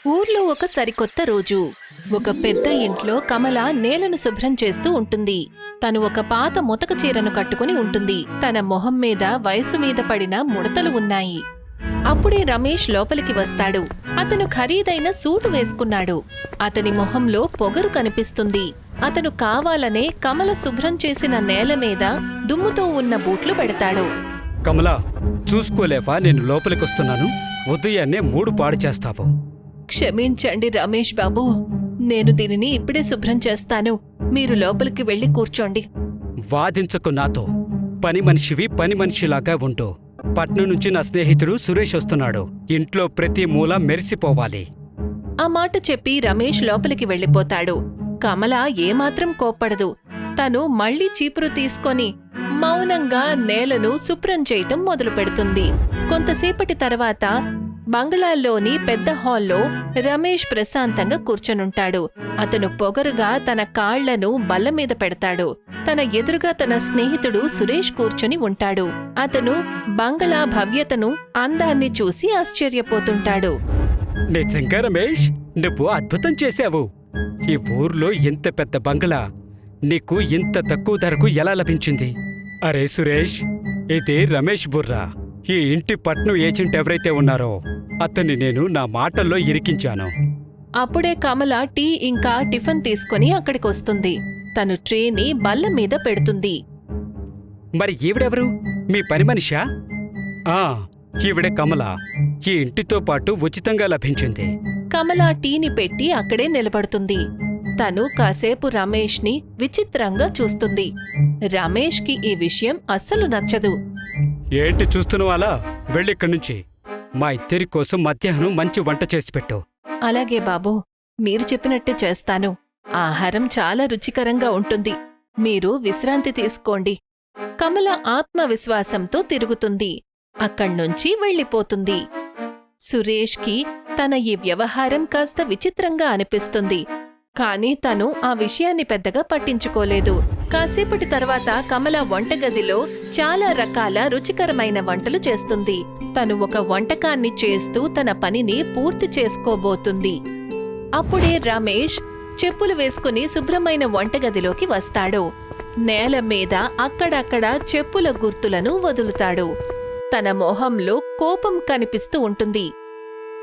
ఊర్లో ఒక సరికొత్త రోజు. ఒక పెద్ద ఇంట్లో కమల నేలను శుభ్రం చేస్తూ ఉంటుంది. తను ఒక పాత ముతక చీరను కట్టుకుని ఉంటుంది. తన మొహం మీద వయసు మీద పడిన ముడతలు ఉన్నాయి. అప్పుడే రమేష్ లోపలికి వస్తాడు. అతను ఖరీదైన సూటు వేసుకున్నాడు. అతని మొహంలో పొగరు కనిపిస్తుంది. అతను కావాలనే కమల శుభ్రం చేసిన నేల మీద దుమ్ముతో ఉన్న బూట్లు పెడతాడు. కమలా, చూసుకోలేవా నేను లోపలికొస్తున్నాను? ఉదయాన్నే మూడు పాడు చేస్తావు. క్షమించండి రమేష్ బాబు, నేను దీనిని ఇప్పుడే శుభ్రం చేస్తాను. మీరు లోపలికి వెళ్లి కూర్చోండి. వాదించకు నాతో. పని మనిషివి పని మనిషిలాగా ఉంటూ. పట్నం నుంచి నా స్నేహితుడు సురేష్ వస్తున్నాడు. ఇంట్లో ప్రతి మూల మెరిసిపోవాలి. ఆ మాట చెప్పి రమేష్ లోపలికి వెళ్ళిపోతాడు. కమల ఏమాత్రం కోప్పడదు. తను మళ్లీ చీపురు తీసుకొని మౌనంగా నేలను శుభ్రం చేయటం మొదలు పెడుతుంది. కొంతసేపటి తర్వాత బంగ్లాలోని పెద్ద హాల్లో రమేష్ ప్రశాంతంగా కూర్చొనుంటాడు. అతను పొగరుగా తన కాళ్లను బల్లమీద పెడతాడు. తన ఎదురుగా తన స్నేహితుడు సురేష్ కూర్చుని ఉంటాడు. అతను బంగ్లా భవ్యతను, అందాన్ని చూసి ఆశ్చర్యపోతుంటాడు. నిజంగా రమేష్, నువ్వు అద్భుతం చేశావు. ఈ ఊర్లో ఇంత పెద్ద బంగ్లా నీకు ఇంత తక్కువ ధరకు ఎలా లభించింది? అరే సురేష్, ఇది రమేష్ బుర్రా. ఈ ఇంటి పట్నం ఏజెంట్ ఎవరైతే ఉన్నారో అతన్ని నేను నా మాటల్లో ఇరికించాను. అప్పుడే కమల టీ ఇంకా టిఫిన్ తీసుకుని అక్కడికొస్తుంది. తను ట్రేని బల్ల మీద పెడుతుంది. మరి ఈవిడెవరు? మీ పని మనిషా? ఈవిడే కమల. ఈ ఇంటితో పాటు ఉచితంగా లభించింది. కమల టీని పెట్టి అక్కడే నిలబడుతుంది. తను కాసేపు రమేష్ని విచిత్రంగా చూస్తుంది. రమేష్కి ఈ విషయం అస్సలు నచ్చదు. ఏంటి చూస్తున్నావు అలా? వెళ్ళిక్కడి నుంచి. మా ఇద్దరి కోసం మధ్యాహ్నం మంచి వంట చేసి పెట్టు. అలాగే బాబూ, మీరు చెప్పినట్టు చేస్తాను. ఆహారం చాలా రుచికరంగా ఉంటుంది. మీరు విశ్రాంతి తీసుకోండి. కమల ఆత్మవిశ్వాసంతో తిరుగుతుంది. అక్కడ్నుంచి వెళ్ళిపోతుంది. సురేష్కి తన ఈ వ్యవహారం కాస్త విచిత్రంగా అనిపిస్తుంది. కాని తను ఆ విషయాన్ని పెద్దగా పట్టించుకోలేదు. కాసేపటి తర్వాత కమల వంటగదిలో చాలా రకాల రుచికరమైన వంటలు చేస్తుంది. తను ఒక వంటకాన్ని చేస్తూ తన పనిని పూర్తి చేసుకోబోతుంది. అప్పుడే రమేష్ చెప్పులు వేసుకుని శుభ్రమైన వంటగదిలోకి వస్తాడు. నేల మీద అక్కడక్కడ చెప్పుల గుర్తులను వదులుతాడు. తన మొహంలో కోపం కనిపిస్తూ ఉంటుంది.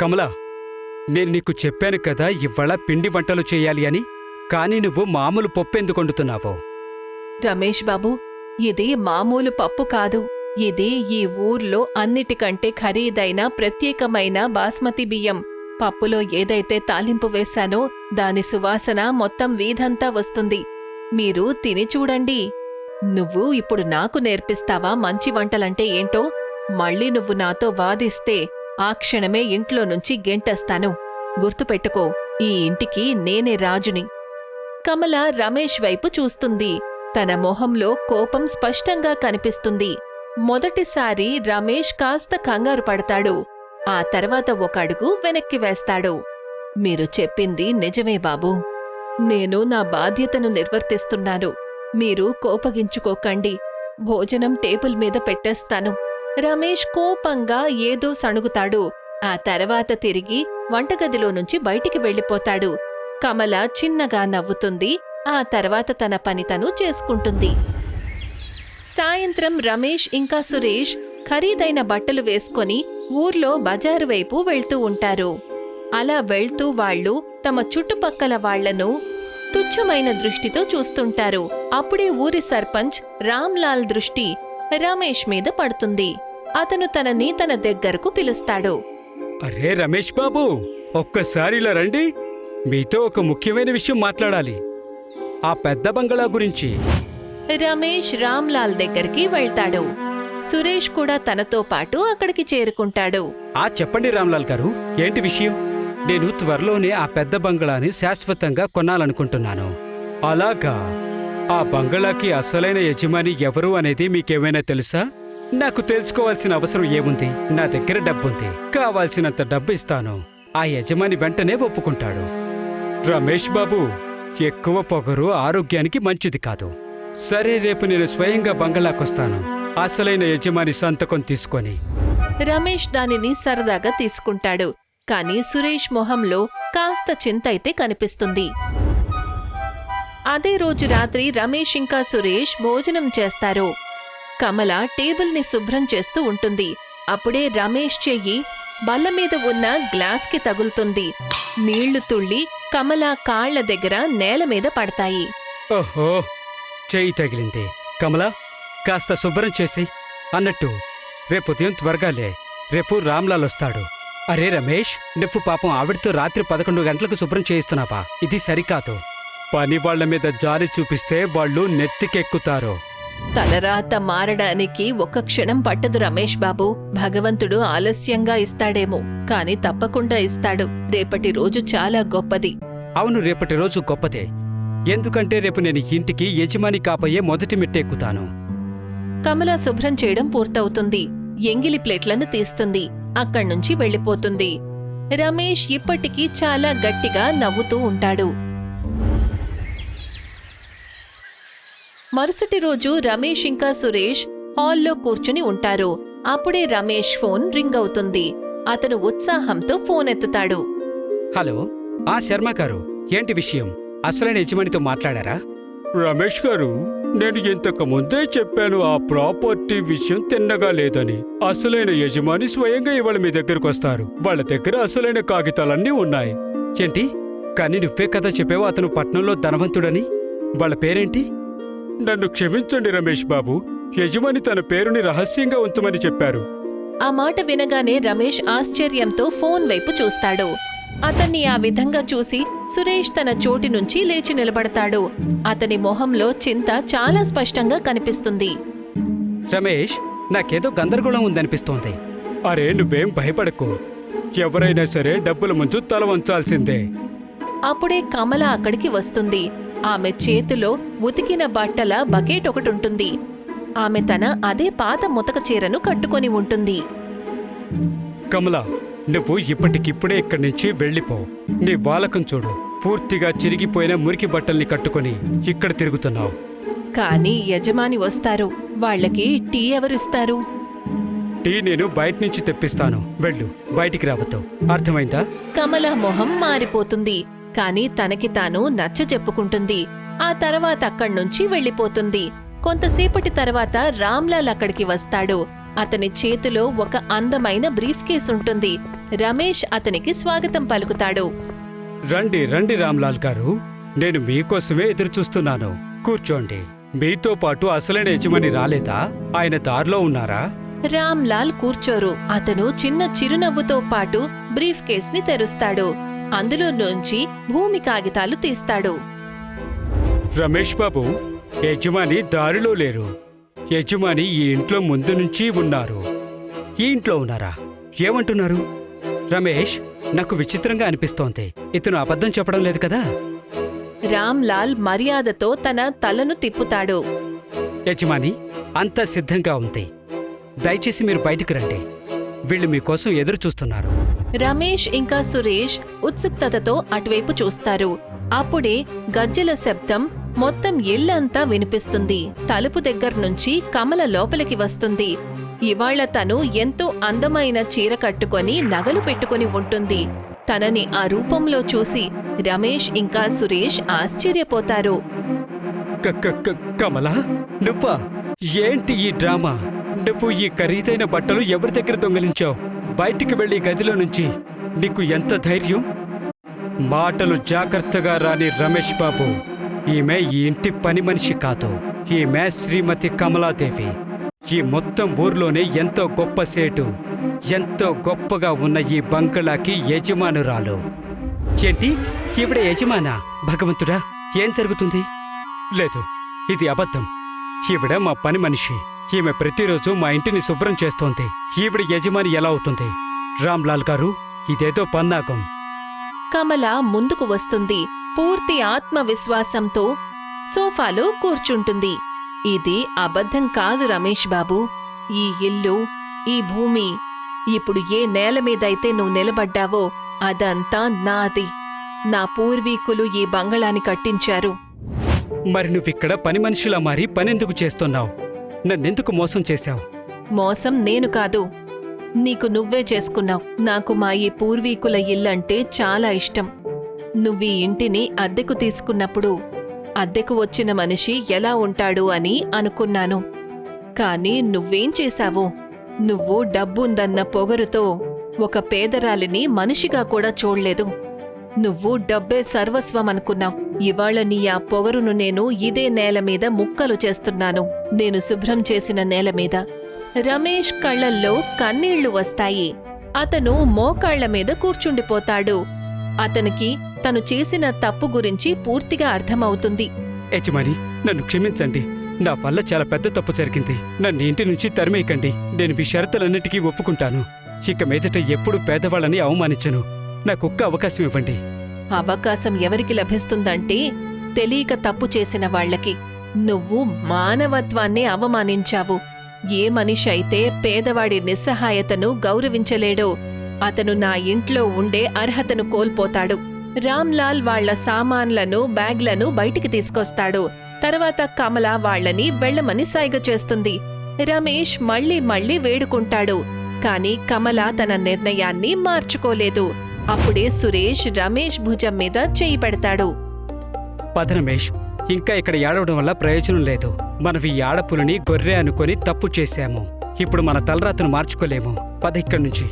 కమలా, నేను నీకు చెప్పాను కదా ఇవాళ పిండి వంటలు చేయాలి అని. కాని నువ్వు మామూలు పప్పెందుకొండుతున్నావు? రమేష్ బాబు, ఇది మామూలు పప్పు కాదు. ఇది ఈ ఊర్లో అన్నిటికంటే ఖరీదైన ప్రత్యేకమైన బాస్మతి బియ్యం. పప్పులో ఏదైతే తాలింపు వేశానో దాని సువాసన మొత్తం వీధంతా వస్తుంది. మీరు తిని చూడండి. నువ్వు ఇప్పుడు నాకు నేర్పిస్తావా మంచి వంటలంటే ఏంటో? మళ్ళీ నువ్వు నాతో వాదిస్తే ఆ క్షణమే ఇంట్లో నుంచి గెంటేస్తాను. గుర్తుపెట్టుకో, ఈ ఇంటికి నేనే రాజుని. కమల రమేష్ వైపు చూస్తుంది. తన మొహంలో కోపం స్పష్టంగా కనిపిస్తుంది. మొదటిసారి రమేష్ కాస్త కంగారు పడతాడు. ఆ తర్వాత ఒక అడుగు వెనక్కి వేస్తాడు. మీరు చెప్పింది నిజమే బాబూ. నేను నా బాధ్యతను నిర్వర్తిస్తున్నాను. మీరు కోపగించుకోకండి. భోజనం టేబుల్ మీద పెట్టేస్తాను. రమేష్ కోపంగా ఏదో సణుగుతాడు. ఆ తర్వాత తిరిగి వంటగదిలో నుంచి బయటికి వెళ్ళిపోతాడు. కమల చిన్నగా నవ్వుతుంది. ఆ తర్వాత తన పని తను చేసుకుంటుంది. సాయంత్రం రమేష్ ఇంకా సురేష్ ఖరీదైన బట్టలు వేసుకొని ఊర్లో బజారు వైపు వెళ్తూ ఉంటారు. అలా వెళ్తూ వాళ్లు తమ చుట్టుపక్కల వాళ్లను తుచ్చమైన దృష్టితో చూస్తుంటారు. అప్పుడే ఊరి సర్పంచ్ రామ్లాల్ దృష్టి రమేష్ మీద పడుతుంది. అతను తనని తన దగ్గరకు పిలుస్తాడు. అరే రమేష్ బాబు, ఒక్కసారి ఇలా రండి. మీతో ఒక ముఖ్యమైన విషయం మాట్లాడాలి. ఆ పెద్ద బంగళా గురించి. రమేష్ రామ్లాల్ దగ్గరికి వెళ్తాడు. సురేష్ కూడా తనతో పాటు అక్కడికి చేరుకుంటాడు. చెప్పండి రామ్లాల్ గారు, ఏంటి విషయం? నేను త్వరలోనే ఆ పెద్ద బంగళాని శాశ్వతంగా కొనాలనుకుంటున్నాను. అలాగా? ఆ బంగళాకి అసలైన యజమాని ఎవరు అనేది మీకేమైనా తెలుసా? నాకు తెలుసుకోవాల్సిన అవసరం ఏముంది? నా దగ్గర డబ్బుంది. కావాల్సినంత డబ్బు ఇస్తాను. ఆ యజమాని వెంటనే ఒప్పుకుంటాడు. రమేష్ బాబు, ఎక్కువ పొగరు ఆరోగ్యానికి మంచిది కాదు. సరే, రేపు నేను స్వయంగా బంగళాకొస్తాను. అసలైన యజమాని సంతకం తీసుకొని. రమేష్ దానిని సరదాగా తీసుకుంటాడు. కాని సురేష్ మొహంలో కాస్త చింతైతే కనిపిస్తుంది. అదే రోజు రాత్రి రమేష్ ఇంకా సురేష్ భోజనం చేస్తారు. కమల టేబుల్ని శుభ్రం చేస్తూ ఉంటుంది. అప్పుడే రమేష్ చెయ్యి బల్ల మీద ఉన్న గ్లాస్కి తగులుతుంది. నీళ్లు తుళ్ళి కమల కాళ్ల దగ్గర నేల మీద పడతాయి. ఓహో, చెయ్యి తగిలింది. కమలా, కాస్త శుభ్రం చేసి. అన్నట్టు రేపు ఉదయం త్వరగా లే, రేపు రామ్లాల్ వస్తాడు. అరే రమేష్, నువ్వు పాపం ఆవిడతో రాత్రి 11 గంటలకు శుభ్రం చేయిస్తున్నావా? ఇది సరికాదు. పని వాళ్ల మీద జాలి చూపిస్తే వాళ్ళు నెత్తికెక్కుతారు. తలరాత మారడానికి ఒక్క క్షణం పట్టదు రమేష్ బాబు. భగవంతుడు ఆలస్యంగా ఇస్తాడేమో, కాని తప్పకుండా ఇస్తాడు. రేపటి రోజు చాలా గొప్పది. అవును, రేపటి రోజు గొప్పదే. ఎందుకంటే రేపు నేను ఇంటికి యజమాని కాపయ్యే మొదటి మెట్టెక్కుతాను. కమల శుభ్రం చేయడం పూర్తవుతుంది. ఎంగిలి ప్లేట్లను తీస్తుంది. అక్కడ్నుంచి వెళ్ళిపోతుంది. రమేష్ ఇప్పటికీ చాలా గట్టిగా నవ్వుతూ ఉంటాడు. మరుసటి రోజు రమేష్ ఇంకా సురేష్ హాల్లో కూర్చుని ఉంటారు. అప్పుడే రమేష్ ఫోన్ రింగ్ అవుతుంది. అతను ఉత్సాహంతో ఫోన్ ఎత్తుతాడు. హలో, శర్మ గారు, ఏంటి విషయం? అసలైన యజమానితో మాట్లాడారా? రమేష్ గారు, నేను ఇంతకు ముందే చెప్పాను ఆ ప్రాపర్టీ విషయం తిన్నగా లేదని. అసలైన యజమాని స్వయంగా ఇవాళ మీ దగ్గరకు వస్తారు. వాళ్ళ దగ్గర అసలైన కాగితాలన్నీ ఉన్నాయి. ఏంటి? కానీ నువ్వే కదా చెప్పావు అతను పట్నంలో ధనవంతుడని. వాళ్ళ పేరేంటి? నన్ను క్షమించండి రమేష్ బాబు, యజమాని తన పేరుని రహస్యంగా ఉంచమని చెప్పారు. ఆ మాట వినగానే రమేష్ ఆశ్చర్యంతో ఫోన్ వైపు చూస్తాడు. అతన్ని ఆ విధంగా చూసి సురేష్ తన చోటి నుంచి లేచి నిలబడతాడు. అతని మొహంలో చింత చాలా స్పష్టంగా కనిపిస్తుంది. రమేష్, నాకేదో గందరగోళం ఉందనిపిస్తోంది. అరే, నువ్వేం భయపడకు. ఎవరైనా సరే డబ్బుల ముందు తల వంచాల్సిందే. అప్పుడే కమల అక్కడికి వస్తుంది. ఆమె చేతిలో ఉతికిన బట్టల బకెట్ ఒకటుంటుంది. ఆమె తన అదే పాత ముతక చీరను కట్టుకొని ఉంటుంది. కమలా, నువ్వు ఇప్పటికిప్పుడే ఇక్కడి నుంచి వెళ్ళిపో. నీ వాలకం చూడు, పూర్తిగా చిరిగిపోయిన మురికి బట్టల్ని కట్టుకొని ఇక్కడ తిరుగుతున్నావు. కాని యజమాని వస్తారు. వాళ్ళకి టీ ఎవరిస్తారు? టీ నేను బయట నుంచి తెప్పిస్తాను. వెళ్ళు, బయటికి రావద్దు. అర్థమైందా? కమల మొహం మారిపోతుంది. కాని తనకి తాను నచ్చ చెప్పుకుంటుంది. ఆ తర్వాత అక్కడ్నుంచి వెళ్ళిపోతుంది. కొంతసేపటి తర్వాత రామ్లాల్ అక్కడికి వస్తాడు. అతని చేతిలో ఒక అందమైన బ్రీఫ్ కేస్ ఉంటుంది. రమేష్ అతనికి స్వాగతం పలుకుతాడు. రండి రండి రామ్లాల్ గారు, నేను మీకోసమే ఎదురుచూస్తున్నాను. కూర్చోండి. మీతో పాటు అసలైన యజమాని రాలేదా? ఆయన దారిలో ఉన్నారా? రామ్లాల్ కూర్చోరు. అతను చిన్న చిరునవ్వుతో పాటు బ్రీఫ్ కేస్ ని తెరుస్తాడు. అందులో నుంచి భూమి కాగితాలు తీస్తాడు. రమేష్ బాబు, యజమాని దారిలో లేరు. యజమాని ఈ ఇంట్లో ముందు నుంచి ఉన్నారు. ఈ ఇంట్లో ఉన్నారా? ఏమంటున్నారు? రమేష్, నాకు విచిత్రంగా అనిపిస్తోంది. ఇతను అబద్ధం చెప్పడం లేదు కదా? రామ్లాల్ మర్యాదతో తన తలను తిప్పుతాడు. యజమాని, అంతా సిద్ధంగా ఉంది. దయచేసి మీరు బయటికి రండి. వీళ్ళు మీకోసం ఎదురు చూస్తున్నారు. రమేష్ ఇంకా సురేష్ ఉత్సుకతతో అటువైపు చూస్తారు. అప్పుడే గజ్జెల శబ్దం మొత్తం ఇల్లంతా వినిపిస్తుంది. తలుపు దగ్గర్నుంచి కమల లోపలికి వస్తుంది. ఇవాళ తను ఎంతో అందమైన చీర కట్టుకొని నగలు పెట్టుకుని ఉంటుంది. తనని ఆ రూపంలో చూసి రమేష్ ఇంకా సురేష్ ఆశ్చర్యపోతారు. కమలా, నువ్వా? ఏంటి ఈ డ్రామా? నువ్వు ఈ ఖరీదైన బట్టలు ఎవరి దగ్గర దొంగిలించావు? బయటికి వెళ్లి గదిలో నుంచి. నీకు ఎంత ధైర్యం? మాటలు జాగ్రత్తగా రాని రమేష్ బాబు. ఈమె ఈ ఇంటి పని మనిషి కాదు. ఈమె శ్రీమతి కమలాదేవి. ఈ మొత్తం ఊర్లోనే ఎంతో గొప్ప సేటు, ఎంతో గొప్పగా ఉన్న ఈ బంగళాకి యజమానురాలు. ఏంటి? ఈవిడ యజమానా? భగవంతుడా, ఏం జరుగుతుంది? లేదు, ఇది అబద్ధం. ఈవిడ మా పని మనిషి. ఈమె ప్రతిరోజు మా ఇంటిని శుభ్రం చేస్తోంది. ఈవిడ యజమాని ఎలా అవుతుంది? రామ్లాల్ గారు, ఇదేదో పన్నాగం. కమల ముందుకు వస్తుంది. పూర్తి ఆత్మవిశ్వాసంతో సోఫాలో కూర్చుంటుంది. ఇది అబద్ధం కాదు రమేష్ బాబు. ఈ ఇల్లు, ఈ భూమి, ఇప్పుడు ఏ నేల మీదైతే నువ్వు నిలబడ్డావో అదంతా నాది. నా పూర్వీకులు ఈ బంగళాని కట్టించారు. మరి నువ్విక్కడ పని మనిషిలా మారి పనెందుకు చేస్తున్నావు? నన్నెందుకు మోసం చేశావు? మోసం నేను కాదు. నీకు నువ్వే చేసుకున్నావు. నాకు మా ఈ పూర్వీకుల ఇల్లంటే చాలా ఇష్టం. నువ్వీ ఇంటిని అద్దెకు తీసుకున్నప్పుడు అద్దెకు వచ్చిన మనిషి ఎలా ఉంటాడు అని అనుకున్నాను. కాని నువ్వేం చేశావు? నువ్వు డబ్బుందన్న పొగరుతో ఒక పేదరాలిని మనిషిగా కూడా చూడలేదు. నువ్వు డబ్బే సర్వస్వం అనుకున్నావు. ఇవాళ నీ ఆ పొగరును నేను ఇదే నేల మీద ముక్కలు చేస్తున్నాను. నేను శుభ్రం చేసిన నేల మీద. రమేష్ కళ్ళల్లో కన్నీళ్లు వస్తాయి. అతను మోకాళ్ల మీద కూర్చుండిపోతాడు. అతనికి తను చేసిన తప్పు గురించి పూర్తిగా అర్థమవుతుంది. యజమాని, నన్ను క్షమించండి. నా వల్ల చాలా పెద్ద తప్పు జరిగింది. నన్ను ఇంటి నుంచి తరిమేయకండి. నేను మీ షరతులన్నిటికీ ఒప్పుకుంటాను. ఇక మీదట ఎప్పుడూ పేదవాళ్ళని అవమానించను. నాకొక్క అవకాశం ఇవ్వండి. అవకాశం ఎవరికి లభిస్తుందంటే తెలియక తప్పు చేసిన వాళ్లకి. నువ్వు మానవత్వాన్ని అవమానించావు. ఏ మనిషి అయితే పేదవాడి నిస్సహాయతను గౌరవించలేడో అతను నా ఇంట్లో ఉండే అర్హతను కోల్పోతాడు. రామ్లాల్ వాళ్ల సామాన్లను, బ్యాగ్లను బయటికి తీసుకొస్తాడు. తర్వాత కమల వాళ్లని వెళ్లమని సైగ చేస్తుంది. రమేష్ మళ్ళీ వేడుకుంటాడు. కాని కమల తన నిర్ణయాన్ని మార్చుకోలేదు. అప్పుడే సురేష్ రమేష్ భుజం మీద చేయి పెడతాడు. పద రమేష్, ఇంకా ఇక్కడ ఏడవడం వల్ల ప్రయోజనం లేదు. మనం ఈ ఆడపులిని గొర్రె అనుకొని తప్పు చేశాము. ఇప్పుడు మన తలరాతను మార్చుకోలేము. పద ఇక్కడి నుంచి.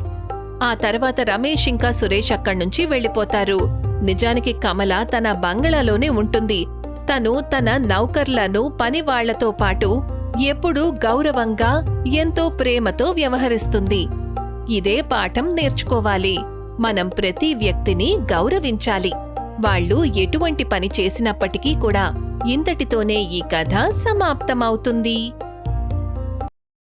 ఆ తర్వాత రమేష్ ఇంకా సురేష్ అక్కడ్నుంచి వెళ్లిపోతారు. నిజానికి కమల తన బంగళాలోనే ఉంటుంది. తను తన నౌకర్లను, పనివాళ్లతో పాటు ఎప్పుడూ గౌరవంగా, ఎంతో ప్రేమతో వ్యవహరిస్తుంది. ఇదే పాఠం నేర్చుకోవాలి. మనం ప్రతి వ్యక్తిని గౌరవించాలి. వాళ్ళు ఎటువంటి పని చేసినప్పటికీ కూడా. ఇంతటితోనే ఈ కథ సమాప్తమవుతుంది.